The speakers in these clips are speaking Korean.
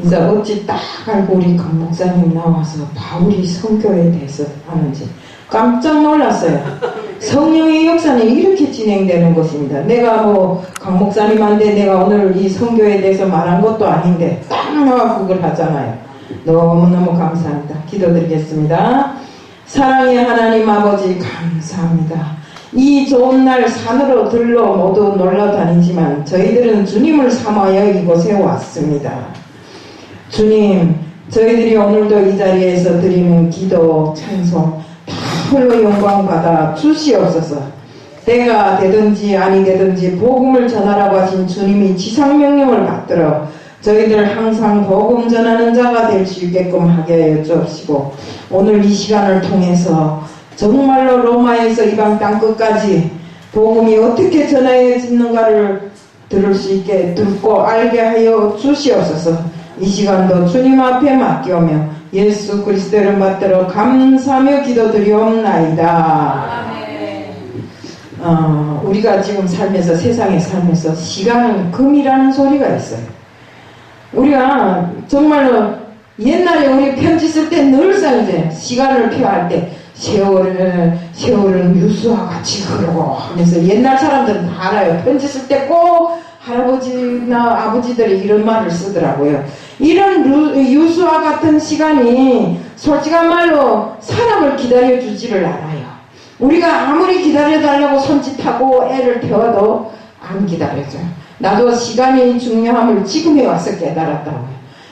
이제 어찌 딱 알고 우리 강 목사님 나와서 바울이 선교에 대해서 하는지 깜짝 놀랐어요. 성령의 역사는 이렇게 진행되는 것입니다. 내가 뭐 강 목사님한테 내가 오늘 이 선교에 대해서 말한 것도 아닌데 딱 나와 그걸 하잖아요. 너무너무 감사합니다. 기도드리겠습니다. 사랑의 하나님 아버지 감사합니다. 이 좋은 날 산으로 들러 모두 놀러 다니지만 저희들은 주님을 삼아여 이곳에 왔습니다. 주님, 저희들이 오늘도 이 자리에서 드리는 기도, 찬송 다 홀로 영광 받아 주시옵소서. 때가 되든지 아니 되든지 복음을 전하라고 하신 주님이 지상명령을 받들어 저희들 항상 복음 전하는 자가 될 수 있게끔 하게 하여 주옵시고, 오늘 이 시간을 통해서 정말로 로마에서 이방 땅끝까지 복음이 어떻게 전해지는가를 들을 수 있게 듣고 알게 하여 주시옵소서. 이 시간도 주님 앞에 맡겨오며 예수 그리스도를 받들어 감사하며 기도드리옵나이다. 우리가 지금 살면서, 세상에 살면서 시간은 금이라는 소리가 있어요. 우리가 정말로 옛날에 우리 편지 쓸 때 늘상 이제 시간을 표할 때 세월은 유수와 같이 흐르고 하면서 옛날 사람들은 다 알아요. 편지 쓸 때 꼭 할아버지나 아버지들이 이런 말을 쓰더라고요. 이런 유수와 같은 시간이 솔직한 말로 사람을 기다려주지를 않아요. 우리가 아무리 기다려달라고 손짓하고 애를 태워도 안 기다려줘요. 나도 시간이 중요함을 지금에 와서 깨달았다고요.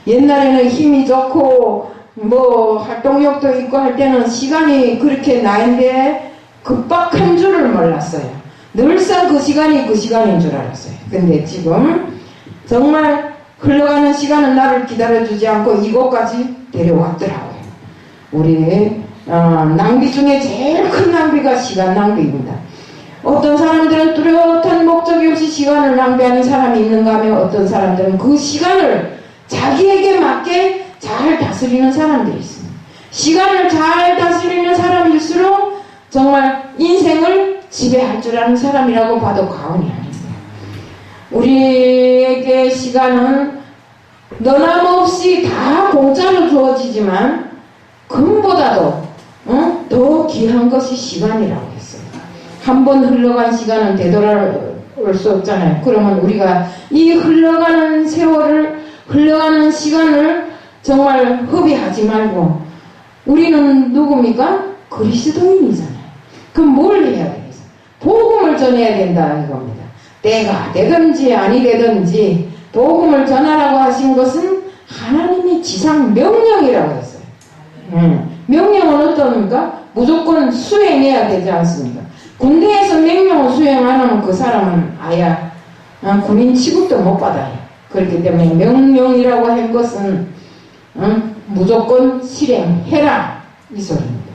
옛날에는 힘이 좋고 뭐 활동력도 있고 할 때는 시간이 그렇게 나인데 급박한 줄을 몰랐어요. 늘상 그 시간이 그 시간인 줄 알았어요. 근데 지금 정말 흘러가는 시간은 나를 기다려주지 않고 이곳까지 데려왔더라고요. 우리 낭비 중에 제일 큰 낭비가 시간 낭비입니다. 어떤 사람들은 뚜렷한 목적이 없이 시간을 낭비하는 사람이 있는가 하면 어떤 사람들은 그 시간을 자기에게 맞게 잘 다스리는 사람들이 있습니다. 시간을 잘 다스리는 사람일수록 정말 인생을 지배할 줄 아는 사람이라고 봐도 과언이 아닙니다. 우리에게 시간은 너나없이 다 공짜로 주어지지만 금보다도 더 귀한 것이 시간이라고 했어요. 한 번 흘러간 시간은 되돌아올 수 없잖아요. 그러면 우리가 이 흘러가는 세월을, 흘러가는 시간을 정말 허비하지 말고, 우리는 누굽니까? 그리스도인이잖아요. 그럼 뭘 해야 되겠어요? 복음을 전해야 된다 이겁니다. 때가 되든지 아니 되든지 복음을 전하라고 하신 것은 하나님의 지상 명령이라고 했어요. 명령은 어떻습니까? 무조건 수행해야 되지 않습니까? 군대에서 명령을 수행 안 하면 그 사람은 아야 군인 취급도 못 받아요. 그렇기 때문에 명령이라고 할 것은 무조건 실행해라 이 소리입니다.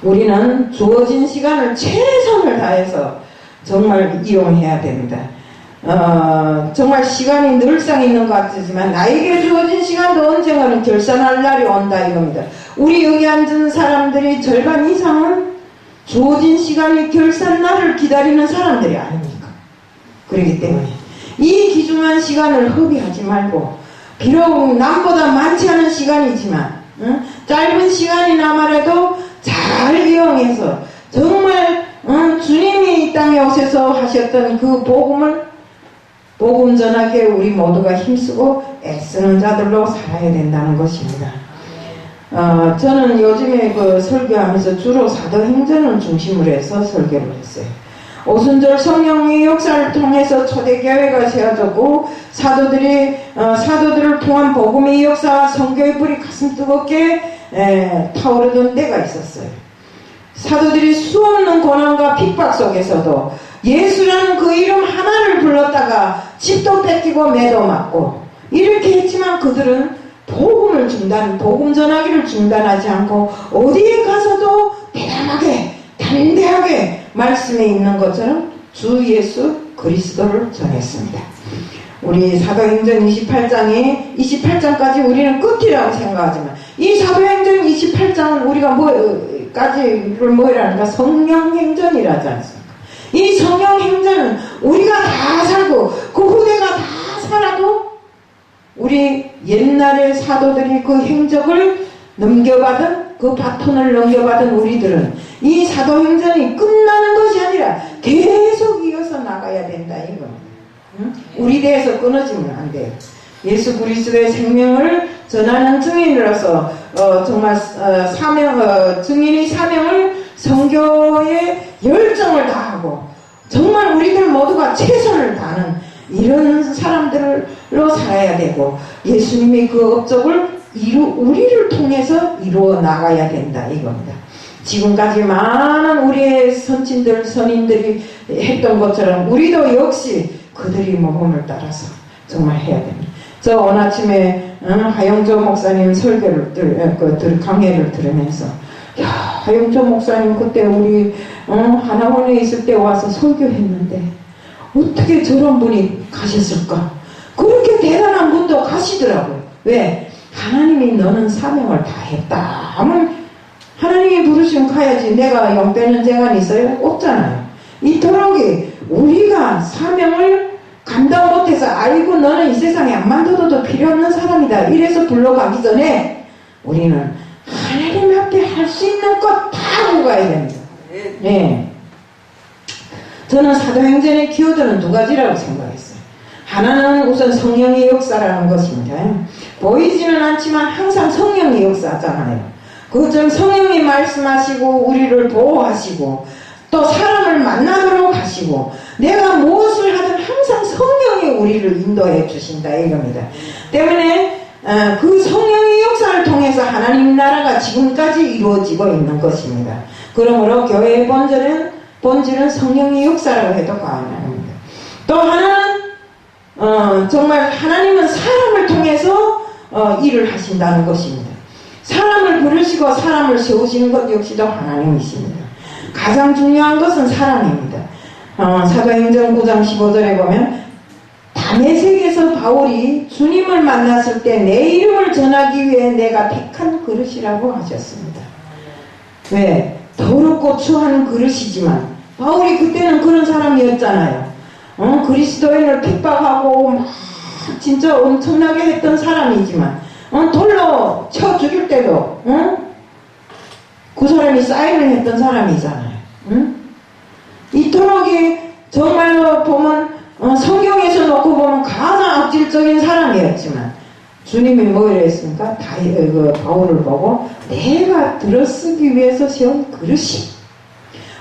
우리는 주어진 시간을 최선을 다해서 정말 이용해야 됩니다. 정말 시간이 늘상 있는 것 같지만 나에게 주어진 시간도 언젠가는 결산할 날이 온다 이겁니다. 우리 여기 앉은 사람들이 절반 이상은 주어진 시간이 결산 날을 기다리는 사람들이 아닙니까? 그렇기 때문에 이 귀중한 시간을 허비하지 말고, 비록 남보다 많지 않은 시간이지만 짧은 시간이나마라도 잘 이용해서 정말 주님이 이 땅에 오셔서 하셨던 그 복음 전하기에 우리 모두가 힘쓰고 애쓰는 자들로 살아야 된다는 것입니다. 저는 요즘에 그 설교하면서 주로 사도행전을 중심으로 해서 설교를 했어요. 오순절 성령의 역사를 통해서 초대교회가 세워졌고 사도들을 통한 복음의 역사와 선교의 불이 가슴 뜨겁게 타오르던 때가 있었어요. 사도들이 수없는 고난과 핍박 속에서도 예수라는 그 이름 하나를 불렀다가 집도 뺏기고 매도 맞고 이렇게 했지만 그들은 복음 전하기를 중단하지 않고 어디에 가서도 대담하게 담대하게 말씀에 있는 것처럼 주 예수 그리스도를 전했습니다. 우리 사도행전 28장까지 우리는 끝이라고 생각하지만 이 사도행전 28장은 우리가 뭐라니까 성령행전이라지 않습니까? 이 성령행전은 우리가 다 살고 그 후대가 다 살아도 우리 옛날의 사도들이 그 행적을 넘겨받은, 그 바톤을 넘겨받은 우리들은 이 사도행전이 끝나는 것이 아니라 계속 이어서 나가야 된다 이거. 응? 우리 대에서 끊어지면 안 돼요. 예수 그리스도의 생명을 전하는 증인으로서 정말 증인의 사명을 선교에 열정을 다하고 정말 우리들 모두가 최선을 다하는 이런 사람들로 살아야 되고 예수님이 그 업적을 우리를 통해서 이루어 나가야 된다 이겁니다. 지금까지 많은 우리의 선진들 선인들이 했던 것처럼 우리도 역시 그들이 모범을 따라서 정말 해야 됩니다. 저 오늘 아침에 하영조 목사님 설교를 강해를 들으면서 야, 하영조 목사님 그때 우리 하나원에 있을 때 와서 설교했는데 어떻게 저런 분이 가셨을까? 그렇게 대단한 분도 가시더라고요. 왜? 하나님이 너는 사명을 다 했다 하면 하나님이 부르시면 가야지. 내가 영 빼는 재간이 있어요? 없잖아요. 이토록 우리가 사명을 감당 못해서 아이고 너는 이 세상에 암만 둬도 필요 없는 사람이다 이래서 불러가기 전에 우리는 하나님 앞에 할 수 있는 것 다 하고 가야 됩니다. 네. 저는 사도행전의 키워드는 두 가지라고 생각했어요. 하나는 우선 성령의 역사라는 것입니다. 보이지는 않지만 항상 성령의 역사잖아요. 그것처럼 성령이 말씀하시고 우리를 보호하시고 또 사람을 만나도록 하시고 내가 무엇을 하든 항상 성령이 우리를 인도해 주신다 이겁니다. 때문에 그 성령의 역사를 통해서 하나님 나라가 지금까지 이루어지고 있는 것입니다. 그러므로 교회의 본질은 성령의 역사라고 해도 과언이 아닙니다. 또 하나는 정말 하나님은 사람을 통해서 일을 하신다는 것입니다. 사람을 부르시고 사람을 세우시는 것 역시도 하나님이십니다. 가장 중요한 것은 사람입니다. 사도행전 9장 15절에 보면 다메섹에서 바울이 주님을 만났을 때 내 이름을 전하기 위해 내가 택한 그릇이라고 하셨습니다. 왜? 더럽고 추한 그릇이지만 바울이 그때는 그런 사람이었잖아요. 그리스도인을 핍박하고 막 진짜 엄청나게 했던 사람이지만 돌로 쳐 죽일 때도 그 사람이 사인을 했던 사람이잖아요. 이토록 정말로 보면 성경에서 놓고 보면 가장 악질적인 사람이었지만 주님이 뭐라 했습니까? 바울을 보고 내가 들어쓰기 위해서 세운 그릇이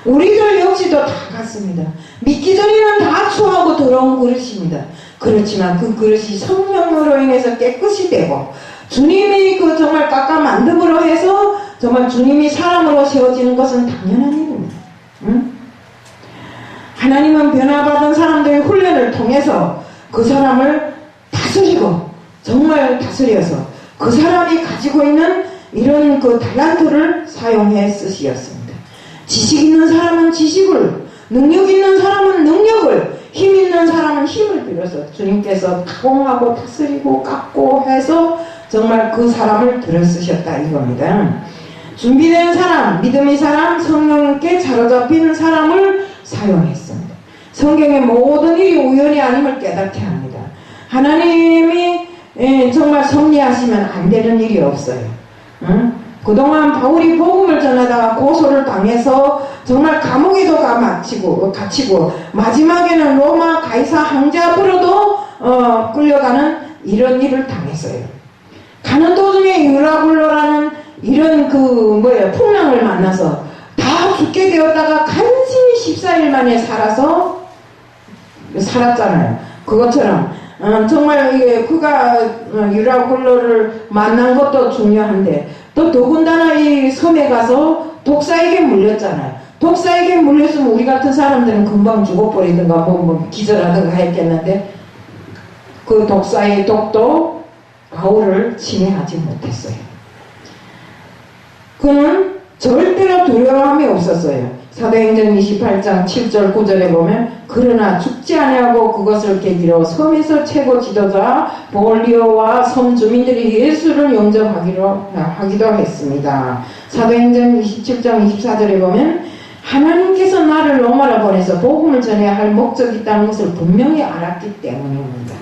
우리들 역시도 다 같습니다. 믿기 전에는 다 추하고 더러운 그릇입니다. 그렇지만 그 그릇이 성령으로 인해서 깨끗이 되고 주님이 정말 깎아 만듦으로 해서 정말 주님이 사람으로 세워지는 것은 당연한 일입니다. 하나님은 변화받은 사람들의 훈련을 통해서 그 사람을 다스리고 정말 다스려서 그 사람이 가지고 있는 이런 그 달란트를 사용해 쓰시었습니다. 지식 있는 사람은 지식을, 능력 있는 사람은 능력을, 힘 있는 사람은 힘을 빌어서 주님께서 가공하고 다스리고 깎고 해서 정말 그 사람을 들어 쓰셨다 이겁니다. 준비된 사람, 믿음의 사람, 성령께 사로잡힌 사람을 사용했습니다. 성경의 모든 일이 우연이 아님을 깨닫게 합니다. 하나님이 정말 섭리하시면 안 되는 일이 없어요. 그동안 바울이 복음을 전하다가 고소를 당해서 정말 감옥에도 갇히고 마지막에는 로마 가이사 황제 앞으로도 끌려가는 이런 일을 당했어요. 가는 도중에 유라굴로라는 이런 풍랑을 만나서 다 죽게 되었다가 간신히 14일 만에 살았잖아요. 그것처럼 정말 그가 유라굴로를 만난 것도 중요한데 또 더군다나 이 섬에 가서 독사에게 물렸잖아요. 독사에게 물렸으면 우리 같은 사람들은 금방 죽어버리든가 기절하든가 했겠는데 그 독사의 독도 바울을 침해하지 못했어요. 그는 절대로 두려움이 없었어요. 사도행전 28장 7절 9절에 보면 그러나 죽지 아니하고 그것을 계기로 섬에서 최고 지도자 볼리오와 섬 주민들이 예수를 영접하기도 했습니다. 사도행전 27장 24절에 보면 하나님께서 나를 로마로 보내서 복음을 전해야 할 목적이 있다는 것을 분명히 알았기 때문입니다.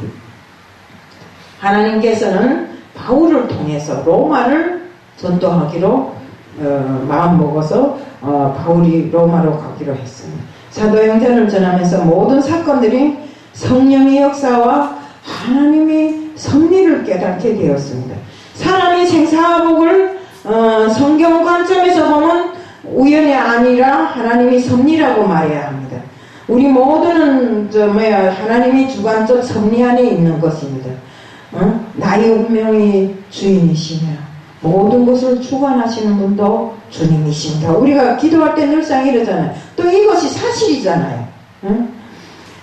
하나님께서는 바울을 통해서 로마를 전도하기로 마음먹어서 바울이 로마로 가기로 했습니다. 사도행전을 전하면서 모든 사건들이 성령의 역사와 하나님의 섭리를 깨닫게 되었습니다. 사람이 생사복을 성경 관점에서 보면 우연이 아니라 하나님의 섭리라고 말해야 합니다. 우리 모두는 하나님의 주관적 섭리 안에 있는 것입니다. 나의 운명의 주인이시며 모든 것을 주관하시는 분도 주님이십니다. 우리가 기도할 때 늘상 이러잖아요. 또 이것이 사실이잖아요.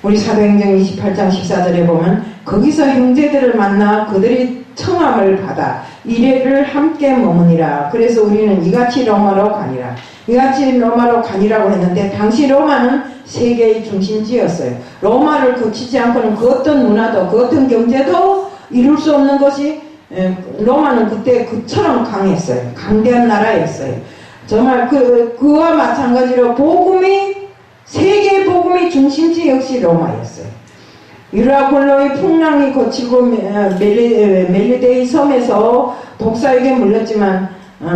우리 사도행전 28장 14절에 보면 거기서 형제들을 만나 그들이 청함을 받아 이레를 함께 머무니라. 그래서 우리는 이같이 로마로 가니라. 이같이 로마로 가니라고 했는데 당시 로마는 세계의 중심지였어요. 로마를 거치지 않고는 그 어떤 문화도 그 어떤 경제도 이룰 수 없는 것이 로마는 그때 그처럼 강했어요. 강대한 나라였어요. 정말 그와 마찬가지로 세계의 복음의 중심지 역시 로마였어요. 유라굴로의 풍랑이 거치고 멜리데의 섬에서 독사에게 물렸지만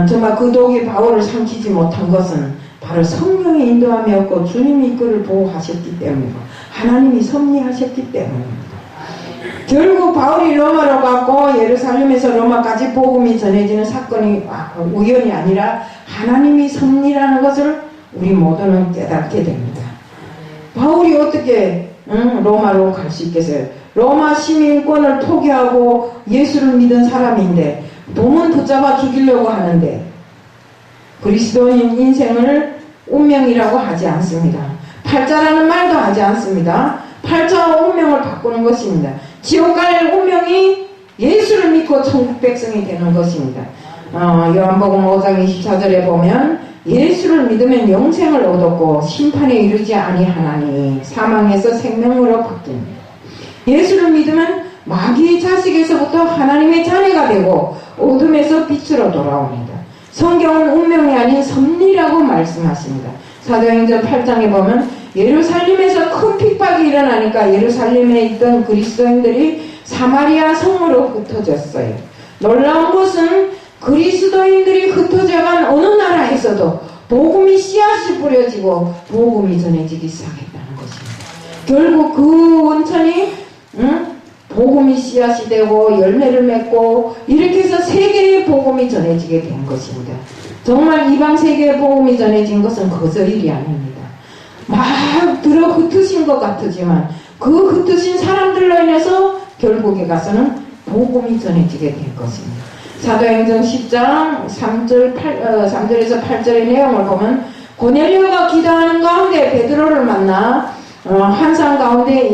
정말 그 독이 바울을 삼키지 못한 것은 바로 성령의 인도함이었고 주님이 그를 보호하셨기 때문이고 하나님이 섭리하셨기 때문입니다. 결국 바울이 로마로 갔고 예루살렘에서 로마까지 복음이 전해지는 사건이 우연이 아니라 하나님이 섭리라는 것을 우리 모두는 깨닫게 됩니다. 바울이 어떻게 로마로 갈 수 있겠어요? 로마 시민권을 포기하고 예수를 믿은 사람인데 몸은 붙잡아 죽이려고 하는데 그리스도인 인생을 운명이라고 하지 않습니다. 팔자라는 말도 하지 않습니다. 팔자와 운명을 바꾸는 것입니다. 지옥 갈 운명이 예수를 믿고 천국 백성이 되는 것입니다. 요한복음 5장 24절에 보면 예수를 믿으면 영생을 얻었고 심판에 이르지 아니하나니 사망에서 생명으로 바뀝니다. 예수를 믿으면 마귀의 자식에서부터 하나님의 자녀가 되고 어둠에서 빛으로 돌아옵니다. 성경은 운명이 아닌 섭리라고 말씀하십니다. 사도행전 8장에 보면 예루살렘에서 큰 핍박이 일어나니까 예루살렘에 있던 그리스도인들이 사마리아 성으로 흩어졌어요. 놀라운 것은 그리스도인들이 흩어져간 어느 나라에서도 복음이 씨앗이 뿌려지고 복음이 전해지기 시작했다는 것입니다. 결국 그 원천이 복음이 씨앗이 되고 열매를 맺고 이렇게 해서 세계의 복음이 전해지게 된 것입니다. 정말 이방 세계의 복음이 전해진 것은 거저일이 아닙니다. 막 들어 흩으신 것 같지만 그 흩으신 사람들로 인해서 결국에 가서는 복음이 전해지게 된 것입니다. 사도행전 10장 3절에서 8절의 내용을 보면 고넬료가 기도하는 가운데 베드로를 만나 환상 가운데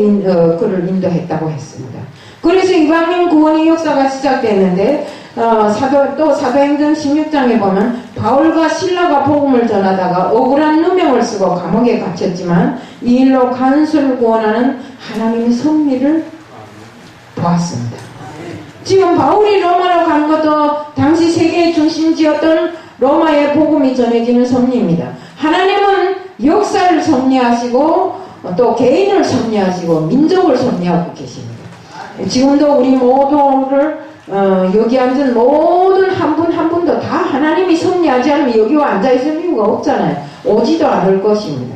그를 인도했다고 했습니다. 그래서 이방인 구원의 역사가 시작됐는데 또 사도행전 16장에 보면 바울과 실라가 복음을 전하다가 억울한 누명을 쓰고 감옥에 갇혔지만 이 일로 간수를 구원하는 하나님의 섭리를 보았습니다. 지금 바울이 로마로 간 것도 당시 세계의 중심지였던 로마의 복음이 전해지는 섭리입니다. 하나님은 역사를 섭리하시고 또 개인을 섭리하시고 민족을 섭리하고 계십니다. 지금도 우리 모두를 여기 앉은 모든 한 분 한 분도 다 하나님이 섭리하지 않으면 여기 와 앉아있을 이유가 없잖아요. 오지도 않을 것입니다.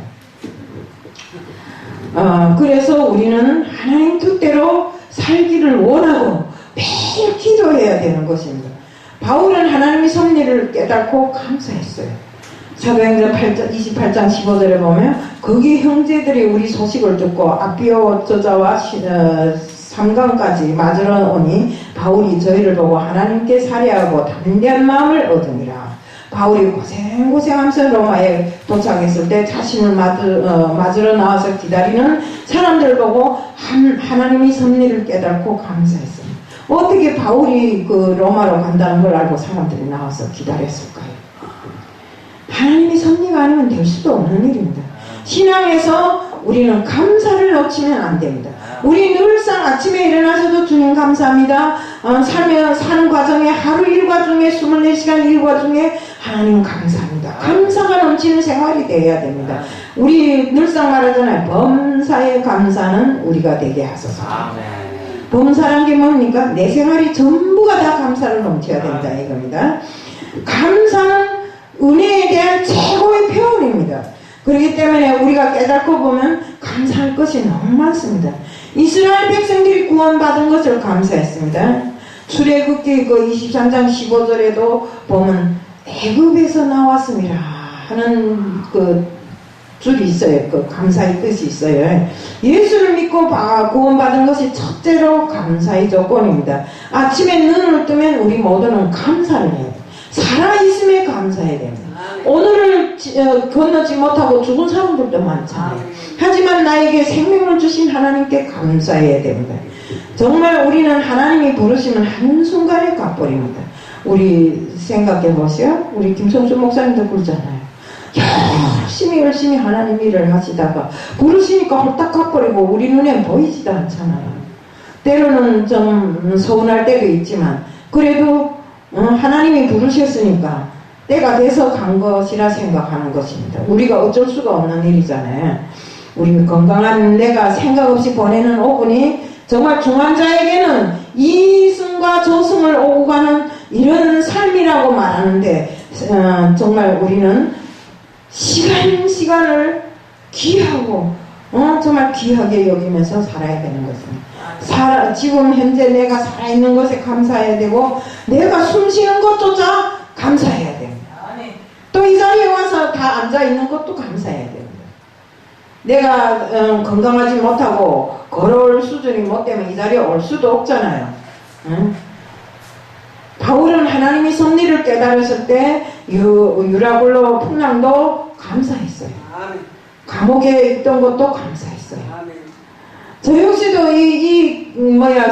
그래서 우리는 하나님 뜻대로 살기를 원하고 매일 기도해야 되는 것입니다. 바울은 하나님의 섭리를 깨닫고 감사했어요. 사도행전 28장 15절에 보면 거기 형제들이 우리 소식을 듣고 아비오 저자와 삼강까지 맞으러 오니 바울이 저희를 보고 하나님께 살해하고 담대한 마음을 얻으니라. 바울이 고생하면서 로마에 도착했을 때 자신을 맞으러 나와서 기다리는 사람들을 보고 하나님의 섭리를 깨닫고 감사했습니다. 어떻게 바울이 그 로마로 간다는 걸 알고 사람들이 나와서 기다렸을까요? 하나님의 섭리가 아니면 될 수도 없는 일입니다. 신앙에서 우리는 감사를 놓치면 안 됩니다. 우리 늘상 아침에 일어나서도 주님 감사합니다. 사는 과정에 하루 일과 중에 24시간 일과 중에 하나님 감사합니다. 감사가 넘치는 생활이 되어야 됩니다. 우리 늘상 말하잖아요. 범사의 감사는 우리가 되게 하소서. 범사란 게 뭡니까? 내 생활이 전부가 다 감사를 넘쳐야 된다 이겁니다. 감사는 은혜에 대한 최고의 표현입니다. 그렇기 때문에 우리가 깨닫고 보면 감사할 것이 너무 많습니다. 이스라엘 백성들이 구원받은 것을 감사했습니다. 출애굽기 그 23장 15절에도 보면 애굽에서 나왔습니다 하는 그 줄이 있어요. 그 감사의 뜻이 있어요. 예수를 믿고 구원받은 것이 첫째로 감사의 조건입니다. 아침에 눈을 뜨면 우리 모두는 감사를 해야 돼요. 살아있음에 감사해야 됩니다. 오늘을 건너지 못하고 죽은 사람들도 많잖아요. 하지만 나에게 생명을 주신 하나님께 감사해야 됩니다. 정말 우리는 하나님이 부르시면 한순간에 가버립니다. 우리 생각해 보세요. 우리 김성수 목사님도 그러잖아요. 열심히 하나님 일을 하시다가 부르시니까 홀딱 가버리고 우리 눈에 보이지도 않잖아요. 때로는 좀 서운할 때도 있지만 그래도 하나님이 부르셨으니까 때가 돼서 간 것이라 생각하는 것입니다. 우리가 어쩔 수가 없는 일이잖아요. 우리 건강한 내가 생각 없이 보내는 5분이 정말 중환자에게는 이승과 저승을 오고 가는 이런 삶이라고 말하는데 정말 우리는 시간을 귀하고 정말 귀하게 여기면서 살아야 되는 것입니다. 지금 현재 내가 살아있는 것에 감사해야 되고 내가 숨쉬는 것조차 감사해야 됩니다. 또 이 자리에 와서 다 앉아있는 것도 감사해야 됩니다. 내가 건강하지 못하고 걸어올 수준이 못 되면 이 자리에 올 수도 없잖아요. 바울은 하나님이 섭리를 깨달았을 때 유라굴로 풍랑도 감사했어요. 감옥에 있던 것도 감사했어요. 저 역시도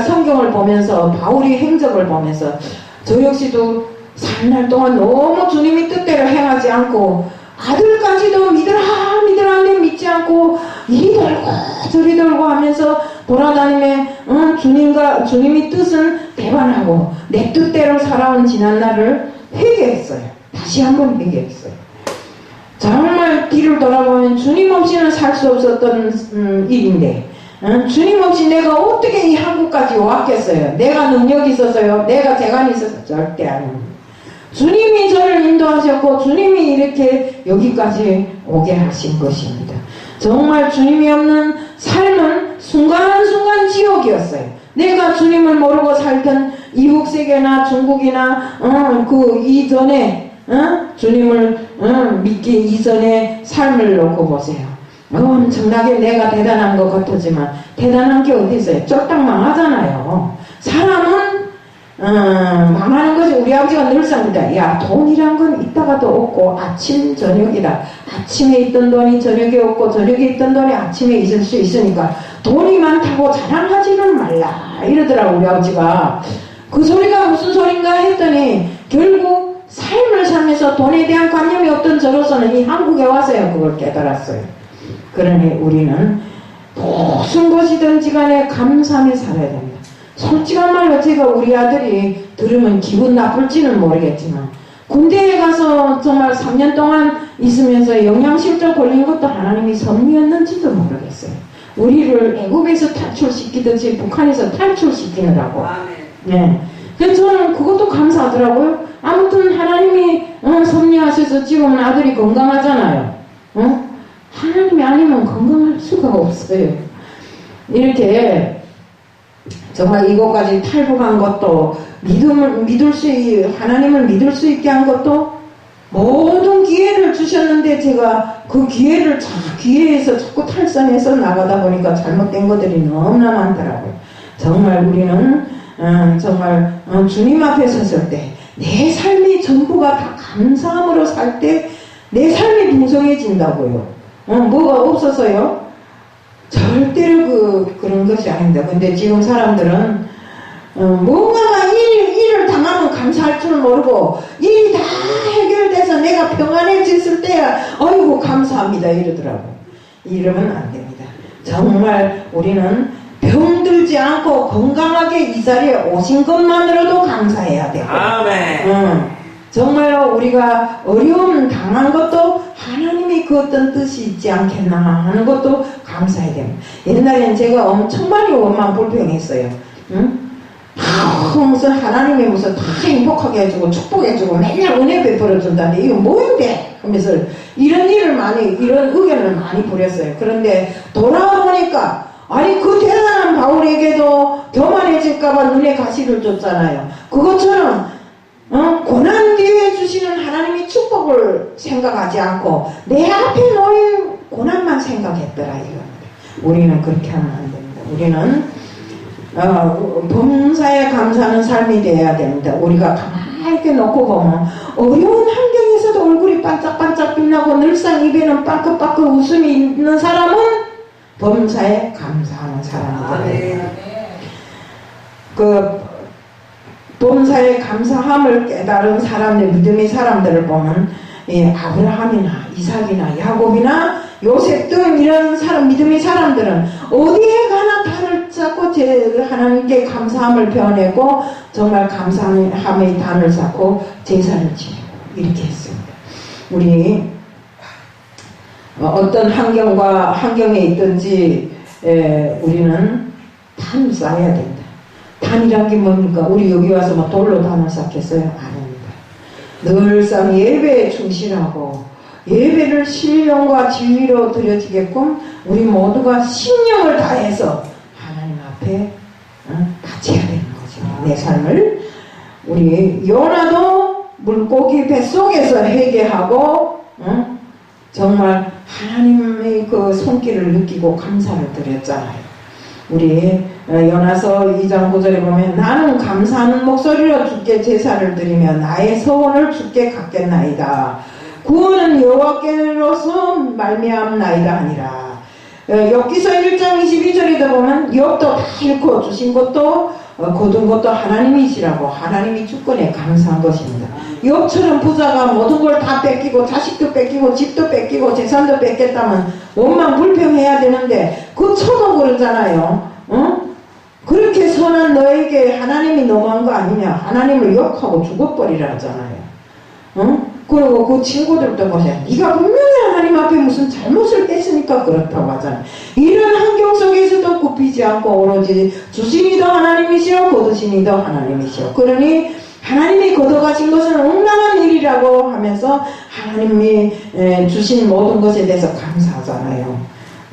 성경을 보면서 바울이 행적을 보면서 저 역시도 살날 동안 너무 주님이 뜻대로 행하지 않고 아들까지도 믿으라 내 믿지 않고 이리 돌고 저리 돌고 하면서 돌아다니며 주님이 뜻은 배반하고 내 뜻대로 살아온 지난날을 회개했어요. 다시 한번 회개했어요. 정말 뒤를 돌아보면 주님 없이는 살 수 없었던 일인데 주님 없이 내가 어떻게 이 한국까지 왔겠어요? 내가 능력이 있어서요? 내가 재간이 있어서 절대 아닙니다. 주님이 저를 인도하셨고 주님이 이렇게 여기까지 오게 하신 것입니다. 정말 주님이 없는 삶은 순간순간 지옥이었어요. 내가 주님을 모르고 살던 이국 세계나 중국이나 그 이전에 주님을 믿기 이전의 삶을 놓고 보세요. 엄청나게 내가 대단한 것 같았지만 대단한 게 어디 있어요? 쫄딱 망하잖아요. 사람은 망하는 것이 우리 아버지가 늘 쌉니다. 야, 돈이란 건 있다가도 없고 아침 저녁이다. 아침에 있던 돈이 저녁에 없고 저녁에 있던 돈이 아침에 있을 수 있으니까 돈이 많다고 자랑하지는 말라 이러더라고 우리 아버지가. 그 소리가 무슨 소린가 했더니 결국 삶을 살면서 돈에 대한 관념이 없던 저로서는 이 한국에 와서야 그걸 깨달았어요. 그러니 우리는 무슨 것이든지 간에 감사하며 살아야 됩니다. 솔직한 말로 제가 우리 아들이 들으면 기분 나쁠지는 모르겠지만 군대에 가서 정말 3년 동안 있으면서 영양실조 걸린 것도 하나님이 섭리였는지도 모르겠어요. 우리를 애국에서 탈출시키듯이 북한에서 탈출시키느라고. 네. 그래서 저는 그것도 감사하더라고요. 아무튼 하나님이 섭리하셔서 지금은 아들이 건강하잖아요. 하나님이 아니면 건강할 수가 없어요. 이렇게 정말 이것까지 탈북한 것도 하나님을 믿을 수 있게 한 것도 모든 기회를 주셨는데 제가 그 기회에서 자꾸 탈선해서 나가다 보니까 잘못된 것들이 너무나 많더라고요. 정말 우리는 정말 주님 앞에 섰을 때 내 삶이 전부가 다 감사함으로 살 때 내 삶이 풍성해진다고요. 뭐가 없어서요? 절대로 그런 것이 아닙니다. 근데 지금 사람들은 뭔가가 일을 당하면 감사할 줄 모르고 일이 다 해결돼서 내가 평안해졌을 때야 아이고 감사합니다 이러더라고요. 이러면 안 됩니다. 정말 우리는 병들지 않고 건강하게 이 자리에 오신 것만으로도 감사해야 되고 정말로 우리가 어려움 당한 것도 하나님이 그 어떤 뜻이 있지 않겠나 하는 것도 감사해야 됩니다. 옛날엔 제가 엄청 많이 원망 불평했어요. 응? 무슨 하나님이 무슨 다 행복하게 해주고 축복해주고 맨날 은혜 베풀어준다는데 이거 뭐인데? 하면서 이런 의견을 많이 부렸어요. 그런데 돌아보니까 아니 그 대단한 바울에게도 교만해질까봐 눈에 가시를 줬잖아요. 그것처럼 고난 뒤에 주시는 하나님이 축복을 생각하지 않고 내 앞에 놓인 고난만 생각했더라 이겁니다. 우리는 그렇게 하면 안 됩니다. 우리는 범사에 감사하는 삶이 되어야 됩니다. 우리가 가만히 이렇게 놓고 보면 어려운 환경에서도 얼굴이 반짝반짝 빛나고 늘상 입에는 빠끗빠끗 웃음이 있는 사람은 범사에 감사하는 사람이다. 그 범사에 감사함을 깨달은 사람들, 믿음의 사람들을 보면 아브라함이나 이삭이나 야곱이나 요셉 등 이런 사람, 믿음의 사람들은 어디에 가나 단을 쌓고 하나님께 감사함을 표현하고 정말 감사함의 단을 쌓고 제사를 지내고 이렇게 했습니다. 우리 어떤 환경에 있든지 우리는 단을 쌓아야 된다. 단이란 게 뭡니까? 우리 여기 와서 뭐 돌로 단을 쌓겠어요? 아닙니다. 늘상 예배에 충실하고 예배를 신령과 진리로 드려지게끔 우리 모두가 신령을 다해서 하나님 앞에 바쳐야 되는 거죠. 내 삶을. 우리 요나도 물고기 뱃속에서 회개하고 정말 하나님의 그 손길을 느끼고 감사를 드렸잖아요. 우리 요나서 2장 9절에 보면 나는 감사하는 목소리로 주께 제사를 드리며 나의 소원을 주께 갚겠나이다. 구원은 여호와께로서 말미암나이다 하니라. 욥기서 1장 22절에도 보면 욥도 다 잃고 주신 것도 거둔 것도 하나님이시라고 하나님이 주권에 감사한 것입니다. 욥처럼 부자가 모든 걸 다 뺏기고 자식도 뺏기고 집도 뺏기고 재산도 뺏겠다면 원망 불평해야 되는데 그 쳐도 그러잖아요. 그렇게 선한 너에게 하나님이 너무한 거 아니냐. 하나님을 욕하고 죽어버리라 하잖아요. 그리고 그 친구들도 보세요. 네가 분명히 하나님 앞에 무슨 잘못을 깼으니까 그렇다고 하잖아요. 이런 환경 속에서도 굽히지 않고 오로지 주신이도 하나님이시오 거두신이도 하나님이시오. 그러니 하나님이 거둬가신 것은 엉망한 일이라고 하면서 하나님이 주신 모든 것에 대해서 감사하잖아요.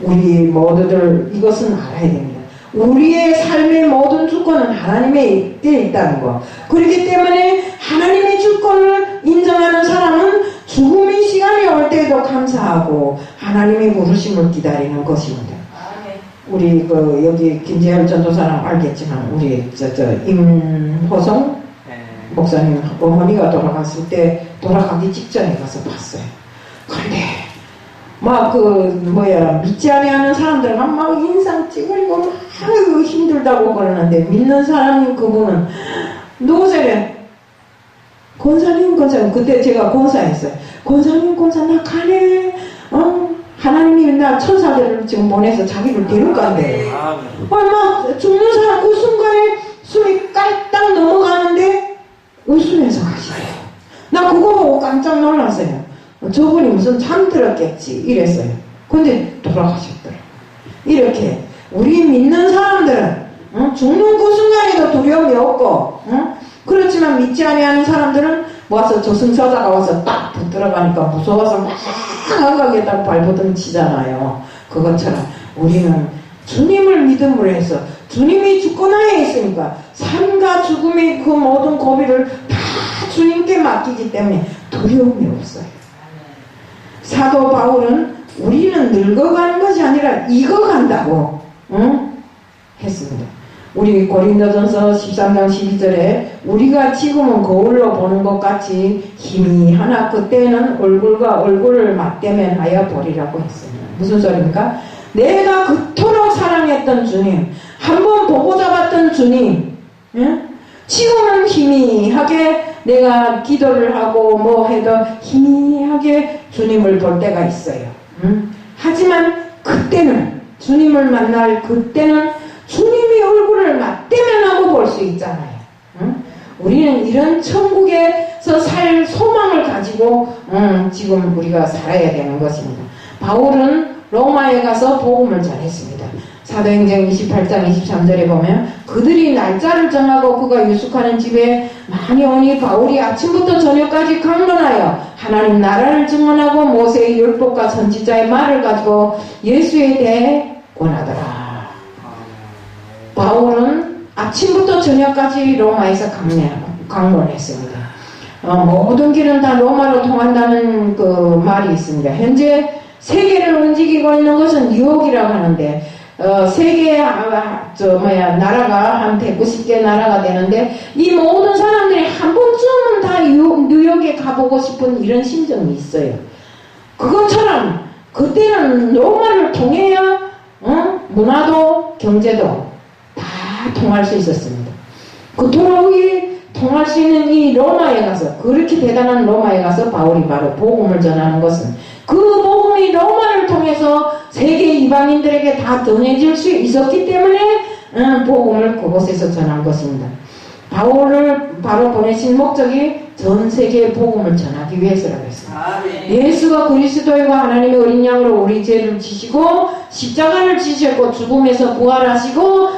우리 모두들 이것은 알아야 됩니다. 우리의 삶의 모든 주권은 하나님의 때 있다는 거. 그렇기 때문에 하나님의 주권을 인정하는 사람은 죽음의 시간이 올 때에도 감사하고 하나님의 부르심을 기다리는 것입니다. 우리 여기 김재열 전도사랑 알겠지만 우리 임호성 목사님 어머니가 돌아갔을 때 돌아가기 직전에 가서 봤어요. 그런데 막 믿지 아니하는 사람들은 막 인상 찌그리고 막 힘들다고 그러는데 믿는 사람인 그분은 누구세요? 권사님 그때 제가 권사했어요. 권사님 나 가네. 하나님이 나 천사들을 지금 보내서 자기를 데려간대. 막 죽는 사람 그 순간에 숨이 깔딱 넘어가는데 웃으면서 가시네요. 나 그거 보고 깜짝 놀랐어요. 저분이 무슨 잠들었겠지 이랬어요. 근데 돌아가셨더라고요. 이렇게 우리 믿는 사람들은 죽는 그 순간에도 두려움이 없고 그렇지만 믿지 아니하는 사람들은 와서 저승사자가 와서 딱 붙들어가니까 무서워서 막 한가겠다고 발버둥 치잖아요. 그것처럼 우리는 주님을 믿음으로 해서 주님이 주권하에 있으니까 삶과 죽음의 그 모든 고비를 다 주님께 맡기기 때문에 두려움이 없어요. 사도 바울은 우리는 늙어가는 것이 아니라 익어간다고 했습니다. 우리 고린도전서 13장 12절에 우리가 지금은 거울로 보는 것 같이 희미하나 그때는 얼굴과 얼굴을 맞대면하여 보리라고 했습니다. 무슨 소리입니까? 내가 그토록 사랑했던 주님, 한번 보고 잡았던 주님, 지금은 희미하게 내가 기도를 하고 뭐 해도 희미하게 주님을 볼 때가 있어요. 하지만 그때는 주님을 만날 그때는 주님이 얼굴을 맞대면하고 볼 수 있잖아요. 우리는 이런 천국에서 살 소망을 가지고 지금 우리가 살아야 되는 것입니다. 바울은 로마에 가서 복음을 전했습니다. 사도행전 28장 23절에 보면 그들이 날짜를 정하고 그가 유숙하는 집에 많이 오니 바울이 아침부터 저녁까지 강론하여 하나님 나라를 증언하고 모세의 율법과 선지자의 말을 가지고 예수에 대해 권하더라. 바울은 아침부터 저녁까지 로마에서 강론했습니다. 모든 길은 다 로마로 통한다는 그 말이 있습니다. 현재 세계를 움직이고 있는 것은 뉴욕이라고 하는데 세계 나라가 한 190개 나라가 되는데 이 모든 사람들이 한 번쯤은 다 뉴욕에 가보고 싶은 이런 심정이 있어요. 그것처럼 그때는 로마를 통해야 문화도 경제도 다 통할 수 있었습니다. 그토록 통할 수 있는 이 로마에 가서 그렇게 대단한 로마에 가서 바울이 바로 복음을 전하는 것은 그 복음이 로마를 통해서 세계 이방인들에게 다 전해질 수 있었기 때문에 복음을 그곳에서 전한 것입니다. 바울을 바로 보내신 목적이 전 세계에 복음을 전하기 위해서라고 했습니다. 예수가 그리스도이고 하나님의 어린 양으로 우리 죄를 지시고 십자가를 지셨고 죽음에서 부활하시고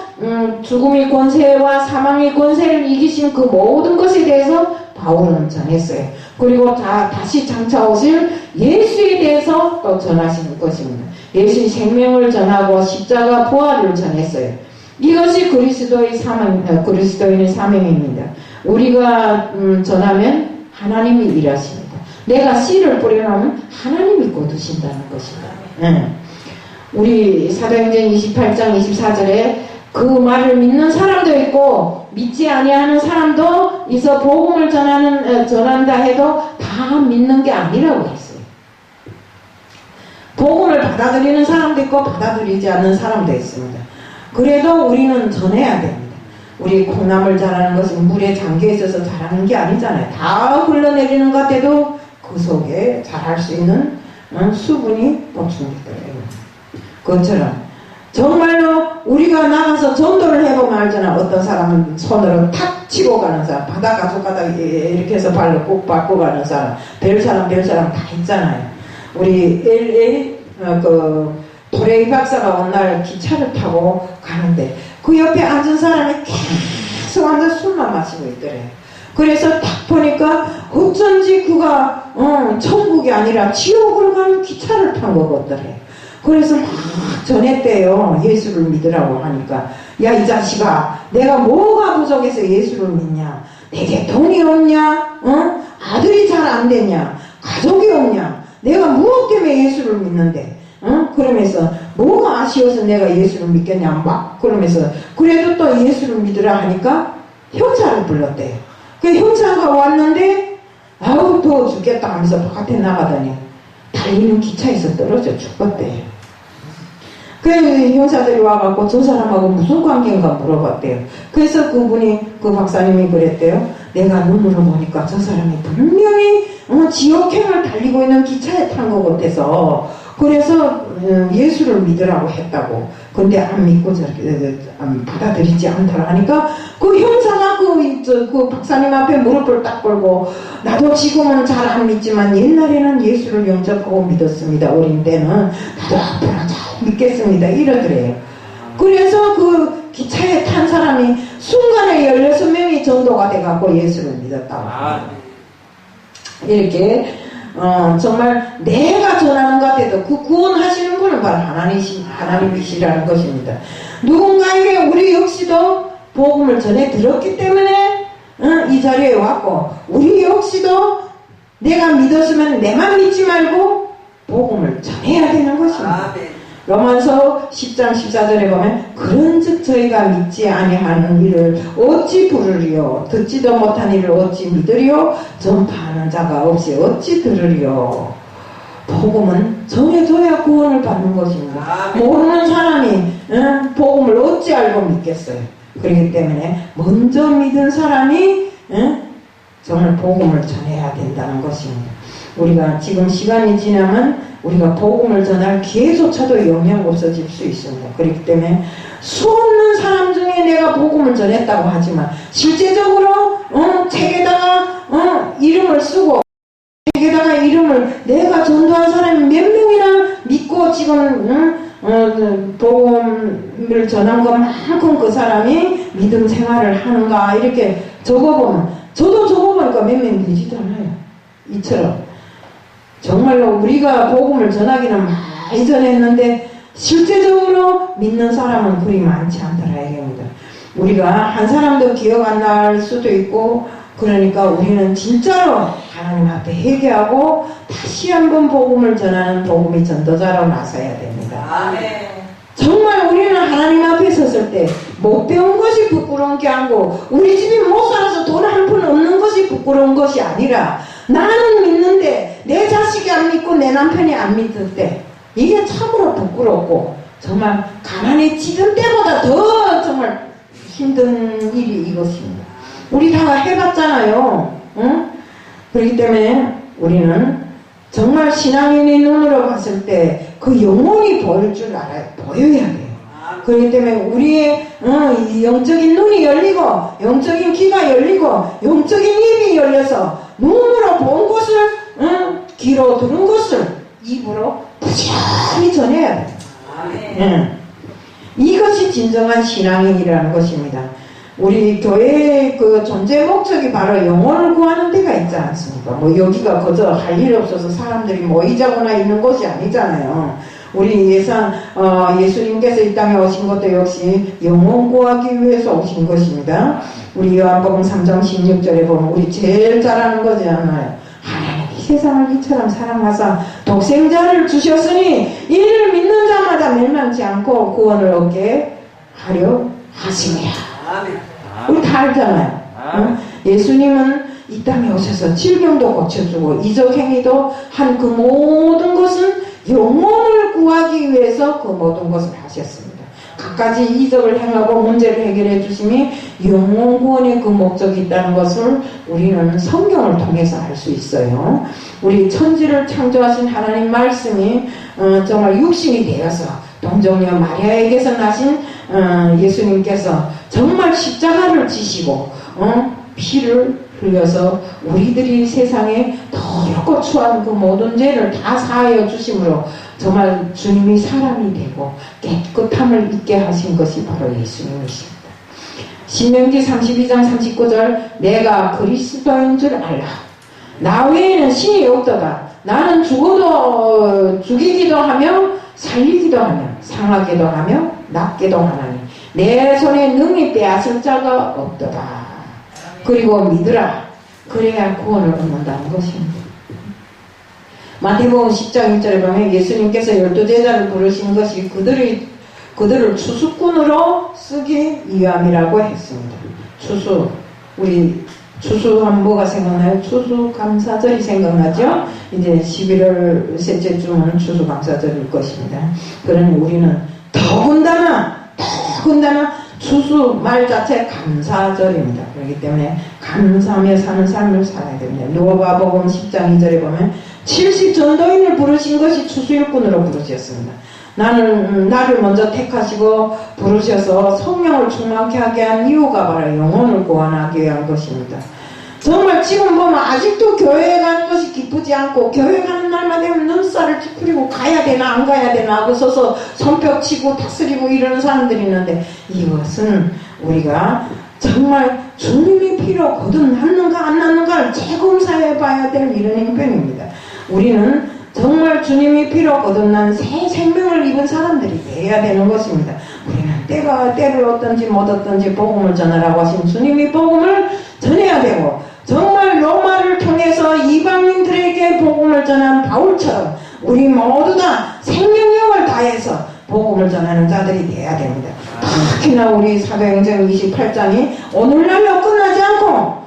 죽음의 권세와 사망의 권세를 이기신 그 모든 것에 대해서 바울은 전했어요. 그리고 다시 장차 오실 예수에 대해서 또 전하시는 것입니다. 예수의 생명을 전하고 십자가 부활을 전했어요. 이것이 그리스도인의 사명입니다. 우리가 전하면 하나님이 일하십니다. 내가 씨를 뿌려놓으면 하나님이 거두신다는 것입니다. 우리 사도행전 28장 24절에 그 말을 믿는 사람도 있고 믿지 아니하는 사람도 있어 복음을 전한다 해도 다 믿는 게 아니라고 했어요. 복음을 받아들이는 사람도 있고 받아들이지 않는 사람도 있습니다. 그래도 우리는 전해야 됩니다. 우리 콩나물 자라는 것은 물에 잠겨 있어서 자라는 게 아니잖아요. 다 흘러내리는 것 같아도 그 속에 자랄 수 있는 수분이 보충되더라고요. 그것처럼 정말로 우리가 나가서 전도를 해보면 알잖아. 어떤 사람은 손으로 탁 치고 가는 사람, 바다 가져가다 이렇게 해서 발로 꼭 밟고 가는 사람, 별 사람 다 있잖아요. 우리 LA 도레이 박사가 어느 날 기차를 타고 가는데 그 옆에 앉은 사람이 계속 앉아 술만 마시고 있더래요. 그래서 딱 보니까 어쩐지 그가 천국이 아니라 지옥을 가는 기차를 탄 거거든요. 그래서 막 전했대요. 예수를 믿으라고 하니까 야 이 자식아 내가 뭐가 부족해서 예수를 믿냐? 내게 돈이 없냐? 아들이 잘 안 됐냐? 가족이 없냐? 내가 무엇 때문에 예수를 믿는데? 그러면서 뭐가 아쉬워서 내가 예수를 믿겠냐? 막 그러면서 그래도 또 예수를 믿으라 하니까 형사를 불렀대요. 그 형사가 왔는데 아우 더워 죽겠다 하면서 바깥에 나가더니 달리는 기차에서 떨어져 죽었대요. 그 형사들이 와갖고 저 사람하고 무슨 관계인가 물어봤대요. 그래서 그 박사님이 그랬대요. 내가 눈으로 보니까 저 사람이 분명히 지옥행을 달리고 있는 기차에 탄 것 같아서 그래서 예수를 믿으라고 했다고. 근데 안 믿고 저렇게 받아들이지 않더라 하니까 그 형사가 그 박사님 앞에 무릎을 딱 꿇고 나도 지금은 잘 안 믿지만 옛날에는 예수를 영접하고 믿었습니다. 어린 때는 나도 앞으로 잘 믿겠습니다. 이러더래요. 그래서 그 기차에 탄 사람이 순간에 16명이 전도가 돼갖고 예수를 믿었다고. 이렇게 정말 내가 전하는 것 같아도 그 구원하시는 분은 바로 하나님이시라는 것입니다. 누군가에게 우리 역시도 복음을 전해 들었기 때문에 이 자리에 왔고 우리 역시도 내가 믿었으면 내만 믿지 말고 복음을 전해야 되는 것입니다. 로마서 10장 14절에 보면 그런즉 저희가 믿지 아니하는 일을 어찌 부르리요 듣지도 못한 일을 어찌 믿으리요 전파하는 자가 없이 어찌 들으리요. 복음은 전해줘야 구원을 받는 것입니다. 모르는 사람이 복음을 어찌 알고 믿겠어요. 그렇기 때문에 먼저 믿은 사람이 정말 복음을 전해야 된다는 것입니다. 우리가 지금 시간이 지나면 우리가 복음을 전할 기회조차도 영향 없어질 수 있습니다. 그렇기 때문에 수없는 사람 중에 내가 복음을 전했다고 하지만 실제적으로 책에다가 이름을 쓰고 책에다가 이름을 내가 전도한 사람이 몇 명이나 믿고 지금 복음을 전한 것만큼 그 사람이 믿음 생활을 하는가 이렇게 적어보면 저도 적어보니까 몇 명 되지도 않아요. 이처럼 정말로 우리가 복음을 전하기는 많이 전했는데 실제적으로 믿는 사람은 그리 많지 않더라 이겁니다. 우리가 한 사람도 기억 안 날 수도 있고 그러니까 우리는 진짜로 하나님 앞에 회개하고 다시 한번 복음을 전하는 복음의 전도자로 나서야 됩니다. 아멘. 정말 우리는 하나님 앞에 섰을 때 못 배운 것이 부끄러운 게 아니고 우리 집이 못 살아서 돈 한 푼 없는 것이 부끄러운 것이 아니라 나는 믿는데 내 자식이 안 믿고 내 남편이 안 믿을 때 이게 참으로 부끄럽고 정말 가난히 찌든 때보다 더 정말 힘든 일이 이것입니다. 우리 다 해봤잖아요. 응? 그렇기 때문에 우리는 정말 신앙인의 눈으로 봤을 때 그 영혼이 보일 줄 알아요. 보여야 돼요. 그렇기 때문에 우리의 영적인 눈이 열리고 영적인 귀가 열리고 영적인 입이 열려서 눈으로 본 것을 귀로 들은 것을 입으로 부지런히 전해야 돼요. 이것이 진정한 신앙인이라는 것입니다. 우리 교회의 그 존재 목적이 바로 영혼을 구하는 데가 있지 않습니까? 뭐 여기가 그저 할 일 없어서 사람들이 모이자거나 있는 곳이 아니잖아요. 우리 예수님께서 이 땅에 오신 것도 역시 영혼 구하기 위해서 오신 것입니다. 우리 요한복음 3장 16절에 보면 우리 제일 잘하는 거잖아요. 하나님이 세상을 이처럼 사랑하사 독생자를 주셨으니 이를 믿는 자마다 멸망치 않고 구원을 얻게 하려 하심이라. 우리 다 알잖아요. 응? 예수님은 이 땅에 오셔서 질병도 고쳐주고 이적행위도 한 그 모든 것은 영혼을 구하기 위해서 그 모든 것을 하셨습니다. 갖가지 이적을 행하고 문제를 해결해 주심이 영혼 구원의 그 목적이 있다는 것을 우리는 성경을 통해서 알 수 있어요. 우리 천지를 창조하신 하나님 말씀이 정말 육신이 되어서 동정녀 마리아에게서 나신 예수님께서 정말 십자가를 지시고 피를 흘려서 우리들이 세상에 더럽고 추한 그 모든 죄를 다 사하여 주심으로 정말 주님이 사람이 되고 깨끗함을 잊게 하신 것이 바로 예수님이십니다. 신명기 32장 39절 내가 그리스도인 줄 알라. 나 외에는 신이 없도다. 나는 죽어도 죽이기도 하며 살리기도 하며 상하게도 하며 낫게도 하나니 내 손에 능히 빼앗을 자가 없도다. 그리고 믿으라. 그래야 구원을 얻는다는 것입니다. 마태복음 10장 1절에 보면 예수님께서 12제자를 부르신 것이 그들을 추수꾼으로 쓰기 위함이라고 했습니다. 우리 추수하면 뭐가 생각나요? 추수감사절이 생각나죠? 이제 11월 셋째 주는 추수감사절일 것입니다. 그러니 우리는 더군다나 추수 말 자체 감사절입니다. 그렇기 때문에 감사하며 사는 삶을 살아야 됩니다. 누가복음 10장 2절에 보면 70전도인을 부르신 것이 추수일꾼으로 부르셨습니다. 나를 먼저 택하시고 부르셔서 성령을 충만케 하게 한 이유가 바로 영혼을 구원하기 위한 것입니다. 정말 지금 보면 아직도 교회에 가는 것이 기쁘지 않고 교회 가는 날만 되면 눈살을 찌푸리고 가야 되나 안 가야 되나 하고 서서 손뼉 치고 다스리고 이러는 사람들이 있는데 이것은 우리가 정말 주님이 피로 거듭났는가 안 났는가를 재검사해 봐야 될 이런 형편입니다. 우리는 정말 주님이 피로 거듭난 새 생명을 입은 사람들이 되어야 되는 것입니다. 우리는 때를 얻든지 못 얻든지 복음을 전하라고 하신 주님이 복음을 전해야 되고 정말 로마를 통해서 이방인들에게 복음을 전한 바울처럼 우리 모두 다 생명력을 다해서 복음을 전하는 자들이 되어야 됩니다. 특히나 우리 사도행전 28장이 오늘날로 끝나지 않고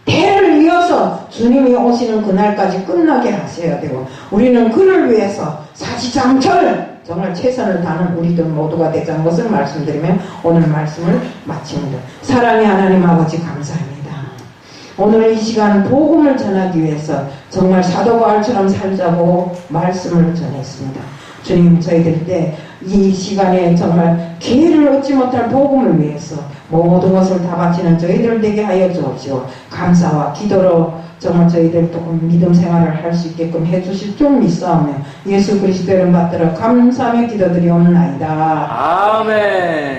대를 이어서 주님이 오시는 그날까지 끝나게 하셔야 되고 우리는 그를 위해서 사지장철 정말 최선을 다하는 우리들 모두가 되자는 것을 말씀드리며 오늘 말씀을 마칩니다. 사랑의 하나님 아버지 감사합니다. 오늘 이 시간 복음을 전하기 위해서 정말 사도 바울처럼 살자고 말씀을 전했습니다. 주님 저희들 이 시간에 정말 기회를 얻지 못할 복음을 위해서 모든 것을 다 바치는 저희들 되게 하여 주옵시고 감사와 기도로 정말 저희들 조금 믿음 생활을 할 수 있게끔 해주실 줄 믿사오며 예수 그리스도 이름 받들어 감사하며 기도드리옵나이다. 아멘.